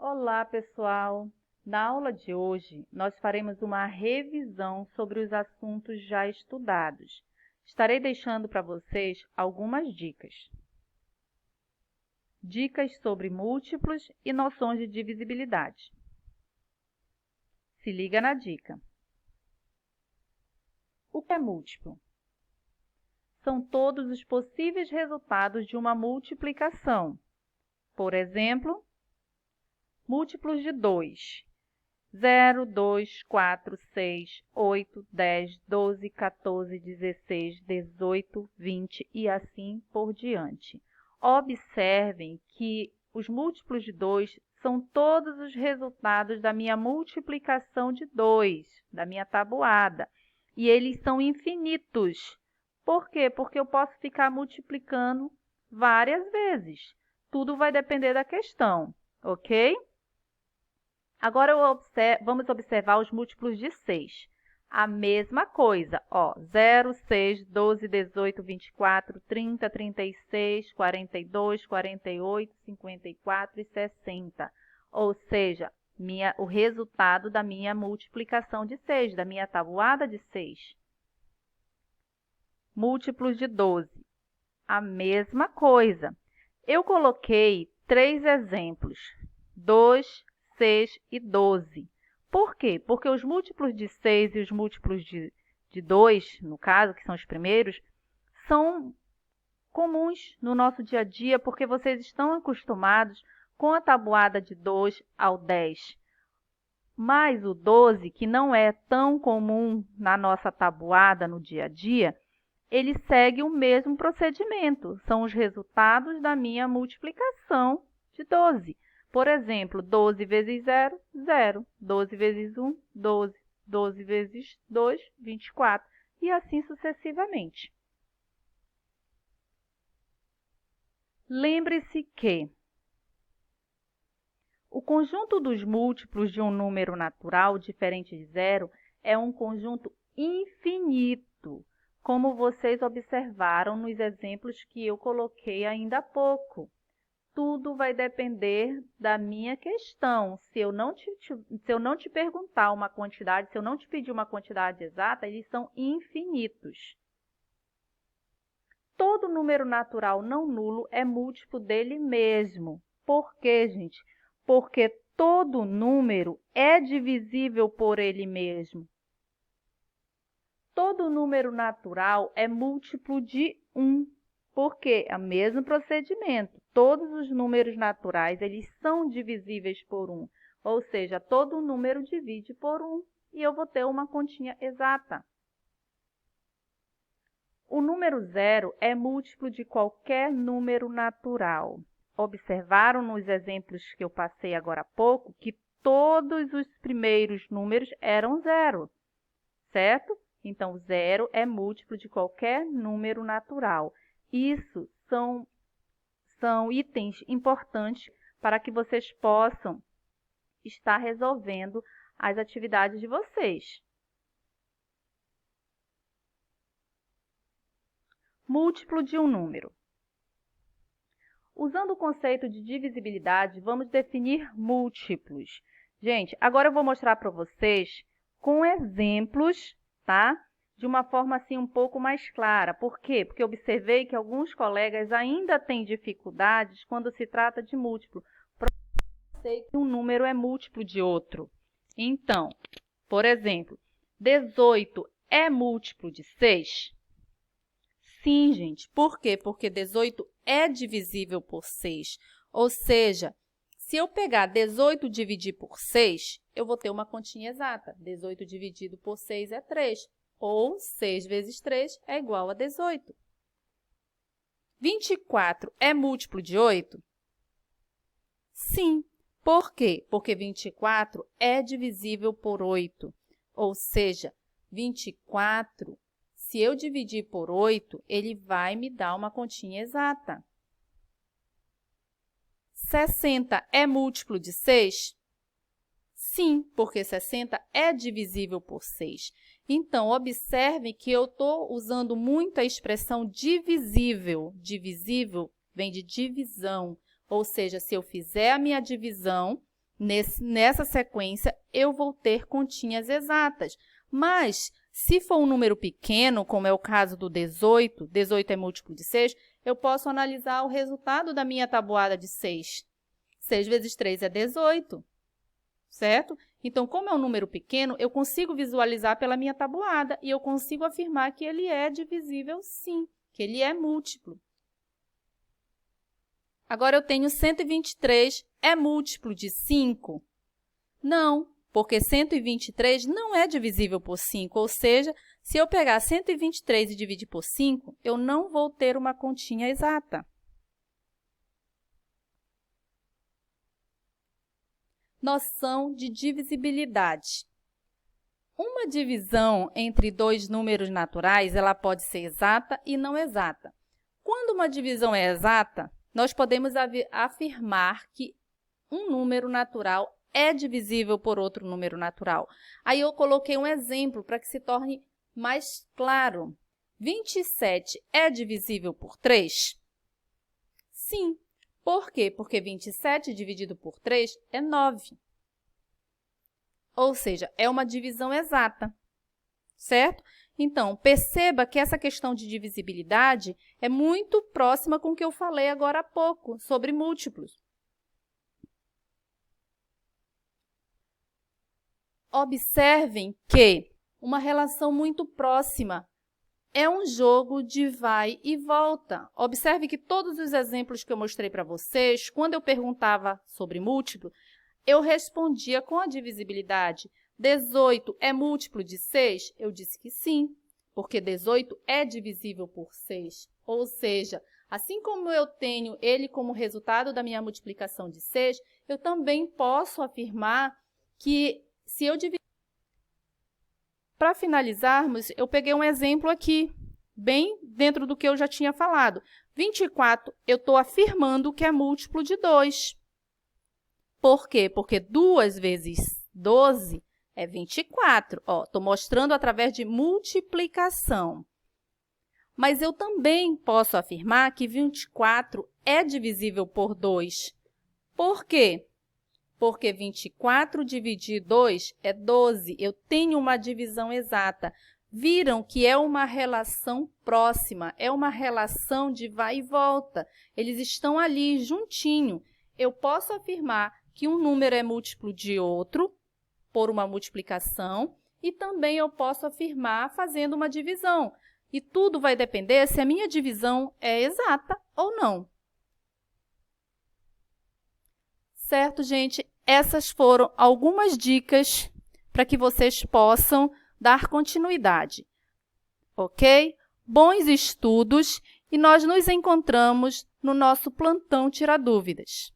Olá, pessoal! Na aula de hoje, nós faremos uma revisão sobre os assuntos já estudados. Estarei deixando para vocês algumas dicas. Dicas sobre múltiplos e noções de divisibilidade. Se liga na dica. O que é múltiplo? São todos os possíveis resultados de uma multiplicação. Por exemplo, múltiplos de 2. 0, 2, 4, 6, 8, 10, 12, 14, 16, 18, 20 e assim por diante. Observem que os múltiplos de 2 são todos os resultados da minha multiplicação de 2, da minha tabuada. E eles são infinitos. Por quê? Porque eu posso ficar multiplicando várias vezes. Tudo vai depender da questão, ok? Agora, vamos observar os múltiplos de 6. A mesma coisa, ó, 0, 6, 12, 18, 24, 30, 36, 42, 48, 54 e 60. Ou seja, o resultado da minha multiplicação de 6, da minha tabuada de 6. Múltiplos de 12. A mesma coisa. Eu coloquei 3 exemplos, 2, 6 e 12. Por quê? Porque os múltiplos de 6 e os múltiplos de 2, no caso, que são os primeiros, são comuns no nosso dia a dia, porque vocês estão acostumados com a tabuada de 2 ao 10. Mas o 12, que não é tão comum na nossa tabuada no dia a dia, ele segue o mesmo procedimento. São os resultados da minha multiplicação de 12. Por exemplo, 12 vezes 0, 0. 12 vezes 1, 12. 12 vezes 2, 24. E assim sucessivamente. Lembre-se que o conjunto dos múltiplos de um número natural diferente de zero é um conjunto infinito, como vocês observaram nos exemplos que eu coloquei ainda há pouco. Tudo vai depender da minha questão. Se eu não te perguntar uma quantidade, se eu não te pedir uma quantidade exata, eles são infinitos. Todo número natural não nulo é múltiplo dele mesmo. Por quê, gente? Porque todo número é divisível por ele mesmo. Todo número natural é múltiplo de 1. Porque é o mesmo procedimento. Todos os números naturais, eles são divisíveis por 1. Ou seja, todo número divide por 1 e eu vou ter uma continha exata. O número 0 é múltiplo de qualquer número natural. Observaram nos exemplos que eu passei agora há pouco que todos os primeiros números eram 0, certo? Então, 0 é múltiplo de qualquer número natural. Isso são itens importantes para que vocês possam estar resolvendo as atividades de vocês. Múltiplo de um número. Usando o conceito de divisibilidade, vamos definir múltiplos. Gente, agora eu vou mostrar para vocês com exemplos, tá? De uma forma assim um pouco mais clara. Por quê? Porque eu observei que alguns colegas ainda têm dificuldades quando se trata de múltiplo. Eu sei que um número é múltiplo de outro. Então, por exemplo, 18 é múltiplo de 6? Sim, gente. Por quê? Porque 18 é divisível por 6. Ou seja, se eu pegar 18 e dividir por 6, eu vou ter uma continha exata. 18 dividido por 6 é 3. Ou 6 vezes 3 é igual a 18. 24 é múltiplo de 8? Sim. Por quê? Porque 24 é divisível por 8. Ou seja, 24, se eu dividir por 8, ele vai me dar uma continha exata. 60 é múltiplo de 6? Sim, porque 60 é divisível por 6. Então, observe que eu estou usando muito a expressão divisível. Divisível vem de divisão, ou seja, se eu fizer a minha divisão, Nessa sequência, eu vou ter continhas exatas. Mas, se for um número pequeno, como é o caso do 18, 18 é múltiplo de 6, eu posso analisar o resultado da minha tabuada de 6. 6 vezes 3 é 18, certo? Então, como é um número pequeno, eu consigo visualizar pela minha tabuada e eu consigo afirmar que ele é divisível sim, que ele é múltiplo. Agora, eu tenho 123, é múltiplo de 5? Não, porque 123 não é divisível por 5, ou seja, se eu pegar 123 e dividir por 5, eu não vou ter uma continha exata. Noção de divisibilidade. Uma divisão entre dois números naturais, ela pode ser exata e não exata. Quando uma divisão é exata, nós podemos afirmar que um número natural é divisível por outro número natural. Aí eu coloquei um exemplo para que se torne mais claro. 27 é divisível por 3? Sim. Por quê? Porque 27 dividido por 3 é 9. Ou seja, é uma divisão exata, certo? Então, perceba que essa questão de divisibilidade é muito próxima com o que eu falei agora há pouco, sobre múltiplos. Observem que uma relação muito próxima é um jogo de vai e volta. Observe que todos os exemplos que eu mostrei para vocês, quando eu perguntava sobre múltiplo, eu respondia com a divisibilidade. 18 é múltiplo de 6? Eu disse que sim, porque 18 é divisível por 6. Ou seja, assim como eu tenho ele como resultado da minha multiplicação de 6, eu também posso afirmar que se eu dividir... Para finalizarmos, eu peguei um exemplo aqui, bem dentro do que eu já tinha falado. 24, eu estou afirmando que é múltiplo de 2. Por quê? Porque 2 vezes 12 é 24. Estou mostrando através de multiplicação. Mas eu também posso afirmar que 24 é divisível por 2. Por quê? Porque 24 dividir 2 é 12. Eu tenho uma divisão exata. Viram que é uma relação próxima, é uma relação de vai e volta. Eles estão ali juntinho. Eu posso afirmar que um número é múltiplo de outro por uma multiplicação e também eu posso afirmar fazendo uma divisão. E tudo vai depender se a minha divisão é exata ou não. Certo, gente? Essas foram algumas dicas para que vocês possam dar continuidade. Ok? Bons estudos e nós nos encontramos no nosso plantão Tira Dúvidas.